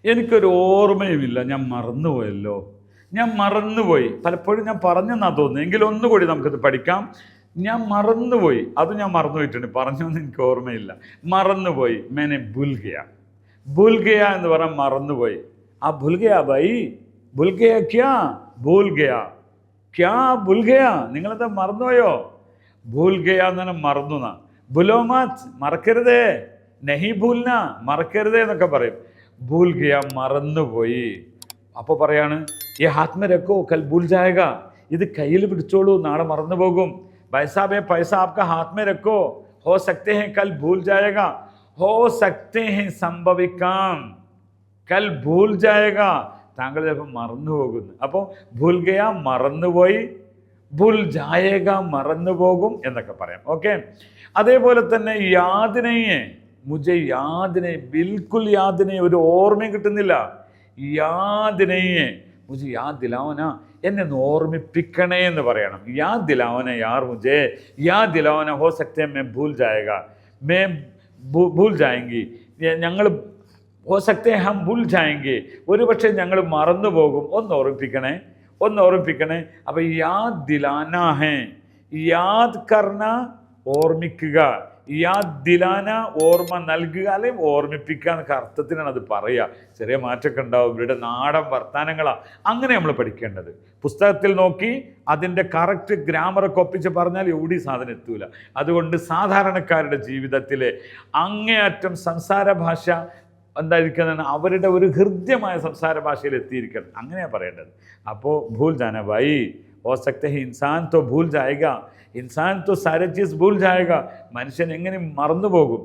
എനിക്കൊരു ഓർമ്മയുമില്ല, ഞാൻ മറന്നുപോയല്ലോ, ഞാൻ മറന്നുപോയി. പലപ്പോഴും ഞാൻ പറഞ്ഞെന്നാ തോന്നുന്നു, എങ്കിലും ഒന്നുകൂടി നമുക്കിത് പഠിക്കാം. ഞാൻ മറന്നുപോയി, അത് ഞാൻ മറന്നുപോയിട്ടുണ്ട്, പറഞ്ഞൊന്നും എനിക്ക് ഓർമ്മയില്ല. മറന്നുപോയി, മേനെ ഭൂൽഗയ. ഭൂൽഗയ എന്ന് പറഞ്ഞാൽ മറന്നുപോയി. ആ ഭൂൽഗയ ഭായി, ഭൂൽഗയ ക്യാ, ഭൂൽഗയ ക്യാ, ഭൂൽഗയ, നിങ്ങളെന്താ മറന്നുപോയോ? ഭൂൽഗയ എന്ന് പറഞ്ഞാൽ മറന്നു എന്നാ. ഭുലോമാത്, മറക്കരുതേ, നഹി ഭൂൽന, മറക്കരുതേ എന്നൊക്കെ പറയും. ഭൂൽഗയ, മറന്നുപോയി. അപ്പോൾ പറയാണ്, ഈ ഹാത്ത് മേ രഖോ കൽ ഭൂൽ ജായേഗ, ഇത് കയ്യിൽ പിടിച്ചോളൂ, നാളെ മറന്നു പോകും. ഭായിസാബേ പൈസ ആപ്കാ ഹാത്ത് മേ രഖോ, ഹോ സക്തേ ഹൈ കൽ ഭൂൽ ജായേഗ, ഹോ സക്തേ ഹൈ, സംഭവിക്കാം, കൽ ഭൂൽ ജായേഗ, താങ്കൾ ചിലപ്പോൾ മറന്നു പോകുന്നു. അപ്പോൾ ഭൂൽഗയ മറന്നുപോയി, ഭൂൽ ജായേഗ മറന്നു പോകും എന്നൊക്കെ പറയാം. ഓക്കെ. അതേപോലെ തന്നെ യാദിനയെ, മുझे യാദിനെ, ബിൽക്കുൽ യാദിനെ, ഒരു ഓർമ്മയും കിട്ടുന്നില്ല. യാദിനയെ മുझे യാദ് ദിലാവന, എന്നെ ഒന്ന് ഓർമ്മിപ്പിക്കണേ എന്ന് പറയണം. യാദ് ദിലാവന യാർ മുझे, യാദ് ദിലാവന, ഹോ സക്തേ മേ ഭൂൽ ജായേഗ, മേ ഭൂൽ ജായെങ്കി, ഞങ്ങൾ ഹോ സക്തേ ഹം ഭൂൽ ജായെങ്കി, ഒരു പക്ഷേ ഞങ്ങൾ മറന്നു പോകും, ഒന്ന് ഓർമ്മിപ്പിക്കണേ, ഒന്ന് ഓർമ്മിപ്പിക്കണേ. അപ്പം യാദ് ദിലാന ഹേ, യാദ് കർണ, ഓർമ്മിക്കുക, യാദ് ദിലാന, ഓർമ്മ നൽകുക, അല്ലെങ്കിൽ ഓർമ്മിപ്പിക്കുക എന്നൊക്കെ അർത്ഥത്തിനാണ് അത് പറയുക. ചെറിയ മാറ്റമൊക്കെ ഉണ്ടാവും, ഇവരുടെ നാടൻ വർത്തമാനങ്ങളാണ്, അങ്ങനെ നമ്മൾ പഠിക്കേണ്ടത്. പുസ്തകത്തിൽ നോക്കി അതിൻ്റെ കറക്റ്റ് ഗ്രാമറൊക്കെ ഒപ്പിച്ച് പറഞ്ഞാൽ എവിടെ സാധനം എത്തൂല. അതുകൊണ്ട് സാധാരണക്കാരുടെ ജീവിതത്തിലെ അങ്ങേയറ്റം സംസാര ഭാഷ എന്തായിരിക്കണം, അവരുടെ ഒരു ഹൃദ്യമായ സംസാര ഭാഷയിൽ എത്തിയിരിക്കണം, അങ്ങനെയാണ് പറയേണ്ടത്. അപ്പോൾ ഭൂൽ ജാന ഭായി, ഹോ സക്തേ ഹൈ ഇൻസാൻ തോ ഭൂൽ ജായേഗ, ഇൻസാൻ തോ സാരെ ചീസ് ഭൂൽ ജായേഗ, മനുഷ്യൻ എങ്ങനെ മറന്നു പോകും.